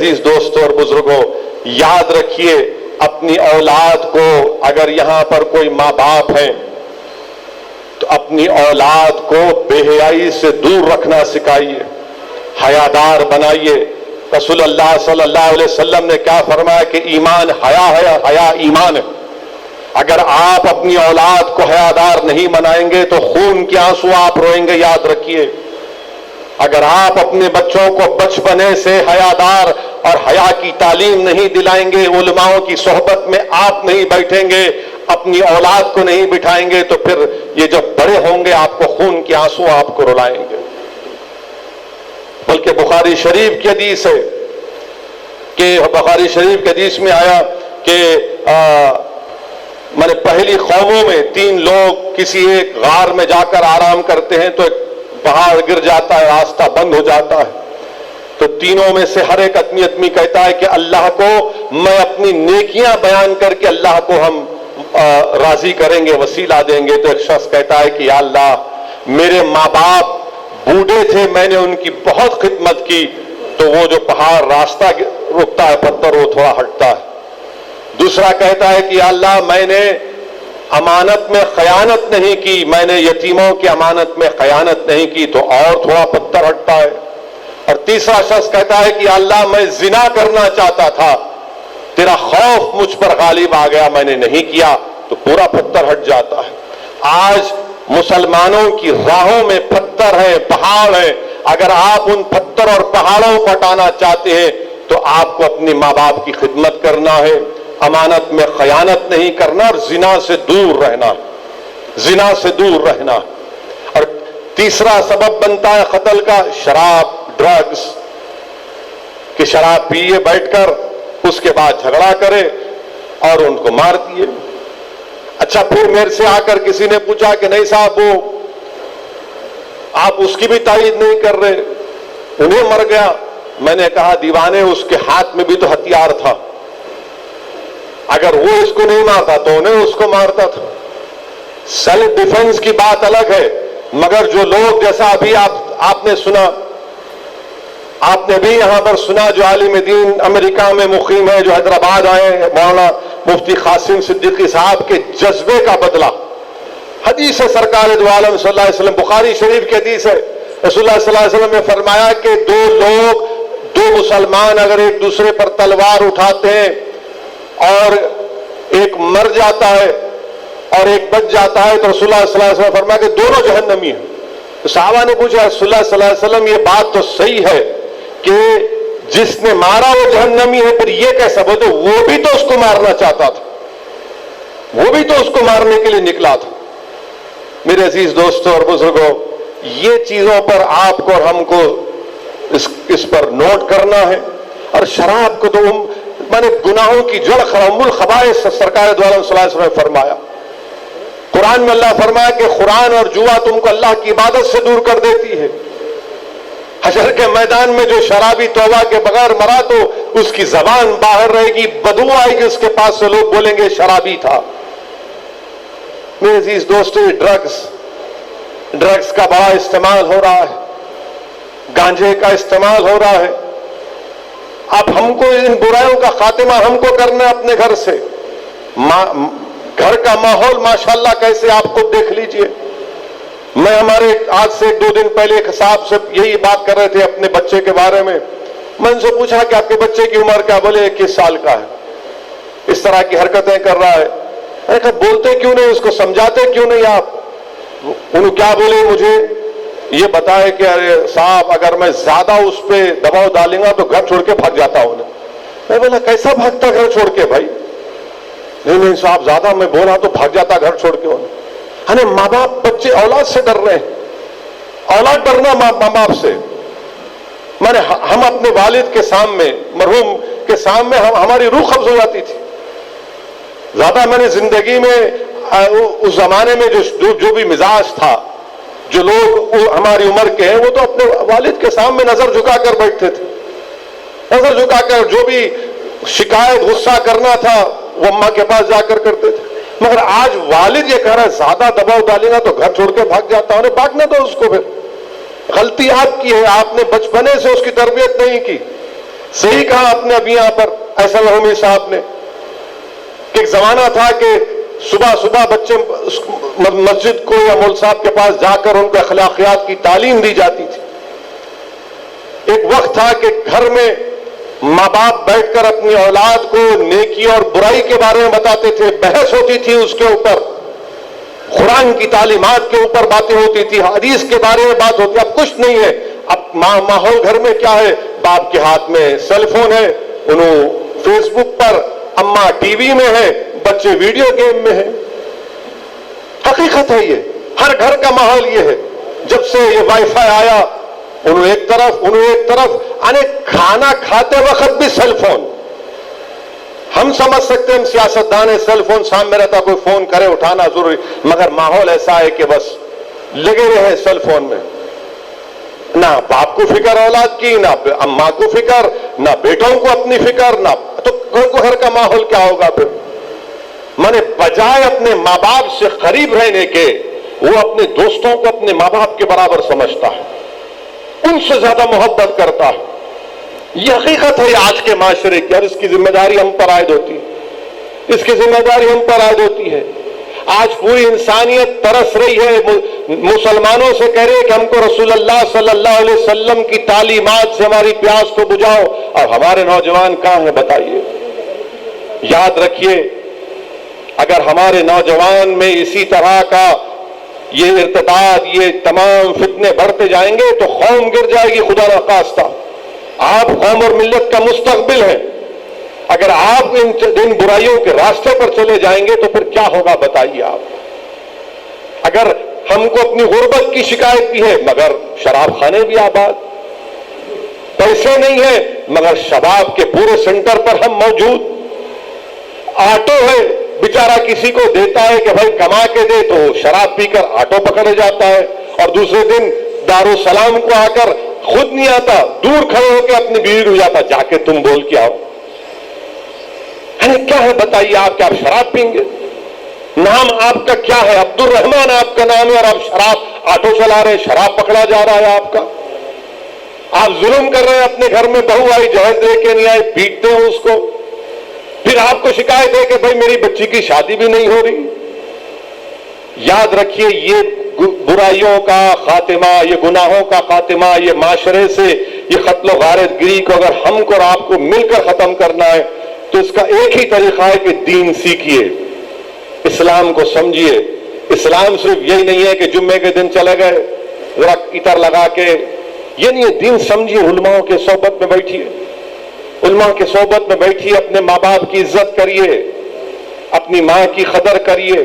عزیز دوستوں اور بزرگوں، یاد رکھیے اپنی اولاد کو، اگر یہاں پر کوئی ماں باپ ہیں تو اپنی اولاد کو بے حیائی سے دور رکھنا سکھائیے، حیادار بنائیے۔ رسول اللہ صلی اللہ علیہ وسلم نے کیا فرمایا کہ ایمان حیا ہے، حیا ایمان ہے۔ اگر آپ اپنی اولاد کو حیادار نہیں بنائیں گے تو خون کے آنسو آپ روئیں گے، یاد رکھیے۔ اگر آپ اپنے بچوں کو بچپنے سے حیادار اور حیا کی تعلیم نہیں دلائیں گے، علماؤں کی صحبت میں آپ نہیں بیٹھیں گے، اپنی اولاد کو نہیں بٹھائیں گے، تو پھر یہ جب بڑے ہوں گے آپ کو خون کے آنسو آپ کو رلائیں گے۔ بلکہ بخاری شریف کی حدیث ہے کہ بخاری شریف کی حدیث میں آیا کہ پہلی قوموں میں 3 لوگ کسی ایک غار میں جا کر آرام کرتے ہیں تو ایک پہاڑ گر جاتا ہے، راستہ بند ہو جاتا ہے، تو تینوں میں سے ہر ایک آدمی کہتا ہے کہ اللہ کو میں اپنی نیکیاں بیان کر کے اللہ کو ہم راضی کریں گے، وسیلہ دیں گے۔ تو ایک شخص کہتا ہے کہ یا اللہ، میرے ماں باپ بوڑھے تھے، میں نے ان کی بہت خدمت کی، تو وہ جو پہاڑ راستہ رکتا ہے پتھر وہ تھوڑا ہٹتا ہے۔ دوسرا کہتا ہے کہ یا اللہ، میں نے امانت میں خیانت نہیں کی، میں نے یتیموں کی امانت میں خیانت نہیں کی، تو اور تھوڑا پتھر ہٹتا ہے۔ اور تیسرا شخص کہتا ہے کہ یا اللہ، میں زنا کرنا چاہتا تھا، تیرا خوف مجھ پر غالب آ گیا، میں نے نہیں کیا، تو پورا پتھر ہٹ جاتا ہے۔ آج مسلمانوں کی راہوں میں پتھر ہیں، پہاڑ ہیں، اگر آپ ان پتھر اور پہاڑوں کو ہٹانا چاہتے ہیں تو آپ کو اپنے ماں باپ کی خدمت کرنا ہے، امانت میں خیانت نہیں کرنا، اور زنا سے دور رہنا، زنا سے دور رہنا۔ اور تیسرا سبب بنتا ہے قتل کا شراب، ڈرگز، کہ شراب پیے بیٹھ کر اس کے بعد جھگڑا کرے اور ان کو مار دیے۔ اچھا، پھر میرے سے آ کر کسی نے پوچھا کہ نہیں صاحب، وہ آپ اس کی بھی تائید نہیں کر رہے، انہیں مر گیا۔ میں نے کہا دیوانے، اس کے ہاتھ میں بھی تو ہتھیار تھا، اگر وہ اس کو نہیں مارتا تو انہیں اس کو مارتا تھا۔ سیلف ڈیفنس کی بات الگ ہے، مگر جو لوگ جیسا ابھی آپ نے سنا، آپ نے بھی یہاں پر سنا، جو عالم دین امریکہ میں مقیم ہے، جو حیدرآباد آئے، مولانا مفتی قاسم صدیقی صاحب کے جذبے کا بدلہ۔ حدیث ہے سرکار دو عالم صلی اللہ علیہ وسلم، بخاری شریف کی حدیث ہے، رسول اللہ صلی اللہ علیہ وسلم نے فرمایا کہ 2 مسلمان اگر ایک دوسرے پر تلوار اٹھاتے ہیں اور ایک مر جاتا ہے اور ایک بچ جاتا ہے، تو رسول اللہ صلی اللہ علیہ وسلم نے فرمایا کہ دونوں جہنمی ہیں۔ تو صحابہ نے پوچھا رسول اللہ صلی اللہ علیہ وسلم، یہ بات تو صحیح ہے کہ جس نے مارا وہ جہنمی ہے، پھر یہ کیسا؟ بولتے وہ بھی تو اس کو مارنا چاہتا تھا، وہ بھی تو اس کو مارنے کے لیے نکلا تھا۔ میرے عزیز دوستوں اور بزرگوں، یہ چیزوں پر آپ کو اور ہم کو اس پر نوٹ کرنا ہے۔ اور شراب کو تو گناہوں کی جڑ، ام الخبائث سرکار دو عالم صلی اللہ علیہ وسلم نے فرمایا۔ قرآن میں اللہ فرمایا کہ قرآن اور جوا تم کو اللہ کی عبادت سے دور کر دیتی ہے۔ حشر کے میدان میں جو شرابی توبہ کے بغیر مرا تو اس کی زبان باہر رہے گی، بدبو آئے گی اس کے پاس سے، لوگ بولیں گے شرابی تھا۔ میرے عزیز دوستو، یہ ڈرگز کا بڑا استعمال ہو رہا ہے، گانجے کا استعمال ہو رہا ہے۔ اب ہم کو ان برائیوں کا خاتمہ ہم کو کرنا ہے اپنے گھر سے۔ گھر کا ماحول ماشاءاللہ کیسے، آپ خود دیکھ لیجئے۔ میں ہمارے آج سے 2 دن پہلے ایک صاحب سے یہی بات کر رہے تھے اپنے بچے کے بارے میں۔ میں ان سے پوچھا کہ آپ کے بچے کی عمر کیا؟ بولے 21 سال کا ہے، اس طرح کی حرکتیں کر رہا ہے۔ میں نے کہا بولتے کیوں نہیں، اس کو سمجھاتے کیوں نہیں آپ؟ انہوں کیا بولے، مجھے یہ بتائے کہ ارے صاحب، اگر میں زیادہ اس پہ دباؤ ڈالوں گا تو گھر چھوڑ کے بھاگ جاتا ہوں۔ میں بولا کیسا بھاگتا گھر چھوڑ کے بھائی؟ نہیں صاحب، زیادہ میں بولا تو بھاگ جاتا گھر چھوڑ کے۔ ماں باپ، بچے اولاد سے ڈر رہے ہیں، اولاد ڈرنا ماں باپ سے۔ ہم اپنے والد کے سامنے، مرحوم کے سامنے ہماری روح قبض ہو جاتی تھی۔ زیادہ میں نے زندگی میں اس زمانے میں جو بھی مزاج تھا، جو لوگ ہماری عمر کے ہیں، وہ تو اپنے والد کے سامنے نظر جھکا کر بیٹھتے تھے، نظر جھکا کر جو بھی شکایت، غصہ کرنا تھا وہ اماں کے پاس جا کر کرتے تھے۔ مگر آج والد یہ کہہ رہا ہے زیادہ دباؤ ڈالے گا تو گھر چھوڑ کے بھاگ جاتا ہوں۔ بھاگنے دو اس کو، پھر غلطی آپ کی ہے، آپ نے بچپنے سے اس کی تربیت نہیں کی۔ صحیح کہا آپ نے ابھی یہاں پر احسن الحمی صاحب نے کہ ایک زمانہ تھا کہ صبح صبح بچے مسجد کو یا مول صاحب کے پاس جا کر ان کو اخلاقیات کی تعلیم دی جاتی تھی. ایک وقت تھا کہ گھر میں ماں باپ بیٹھ کر اپنی اولاد کو نیکی اور برائی کے بارے میں بتاتے تھے, بحث ہوتی تھی اس کے اوپر, قرآن کی تعلیمات کے اوپر باتیں ہوتی تھی, حدیث کے بارے میں بات ہوتی. اب کچھ نہیں ہے. اب ماحول گھر میں کیا ہے, باپ کے ہاتھ میں سیل فون ہے, انہوں فیس بک پر, اماں ٹی وی میں ہے, بچے ویڈیو گیم میں ہیں. حقیقت ہے یہ, ہر گھر کا ماحول یہ ہے. جب سے یہ وائی فائی آیا, انہوں ایک طرف یعنی کھانا کھاتے وقت بھی سیل فون. ہم سمجھ سکتے ہیں ہم سیاستدان ہیں, سیل فون سامنے رہتا, کوئی فون کرے اٹھانا ضروری, مگر ماحول ایسا ہے کہ بس لگے رہے سیل فون میں. نہ باپ کو فکر اولاد کی, نہ اماں کو فکر, نہ بیٹوں کو اپنی فکر, نہ تو گھر کا ماحول کیا ہوگا پھر. مانے بجائے اپنے ماں باپ سے قریب رہنے کے, وہ اپنے دوستوں کو اپنے ماں باپ کے برابر سمجھتا ہے, ان سے زیادہ محبت کرتا ہے. یہ حقیقت ہے آج کے معاشرے کی, اور اس کی ذمہ داری ہم پر عائد ہوتی ہے, اس کی ذمہ داری ہم پر عائد ہوتی ہے. آج پوری انسانیت ترس رہی ہے, مسلمانوں سے کہہ رہے کہ ہم کو رسول اللہ صلی اللہ علیہ وسلم کی تعلیمات سے ہماری پیاس کو بجھاؤ, اور ہمارے نوجوان کہاں ہیں بتائیے. یاد رکھیے, اگر ہمارے نوجوان میں اسی طرح کا یہ ارتداد, یہ تمام فتنے بڑھتے جائیں گے تو قوم گر جائے گی. خدا نخواستہ, آپ قوم اور ملت کا مستقبل ہیں. اگر آپ ان برائیوں کے راستے پر چلے جائیں گے تو پھر کیا ہوگا بتائیے آپ. اگر ہم کو اپنی غربت کی شکایت بھی ہے, مگر شراب خانے بھی آباد, پیسے نہیں ہیں مگر شباب کے پورے سینٹر پر ہم موجود, آٹو ہے, بیچارہ کسی کو دیتا ہے کہ بھائی کما کے دے, تو شراب پی کر آٹو پکڑے جاتا ہے, اور دوسرے دن دارالسلام کو آ کر خود نہیں آتا, دور کھڑے ہو کے اپنی بیوی کو جاتا, جا کے تم بول کے آؤ. کیا ہے بتائیے آپ, کیا آپ شراب پئیں گے؟ نام آپ کا کیا ہے, عبد الرحمان آپ کا نام ہے, اور آپ شراب آٹو چلا رہے ہیں, شراب پکڑا جا رہا ہے آپ کا. آپ ظلم کر رہے ہیں اپنے گھر میں, بہو آئی جہیز لے کے نہیں آئی, پیٹتے ہیں اس کو, پھر آپ کو شکایت ہے کہ بھائی میری بچی کی شادی بھی نہیں ہو رہی. یاد رکھیے, یہ برائیوں کا خاتمہ, یہ گناہوں کا خاتمہ, یہ معاشرے سے یہ قتل و غارت گری کو اگر ہم کو اور آپ کو مل کر ختم کرنا ہے تو اس کا ایک ہی طریقہ ہے کہ دین سیکھیے, اسلام کو سمجھیے. اسلام صرف یہی نہیں ہے کہ جمعے کے دن چلے گئے ذرا عطر لگا کے, یہ نہیں ہے. دین سمجھیے, علماء کے صحبت میں بیٹھیے, علماء کے صحبت میں بیٹھیے, اپنے ماں باپ کی عزت کریے, اپنی ماں کی قدر کریے.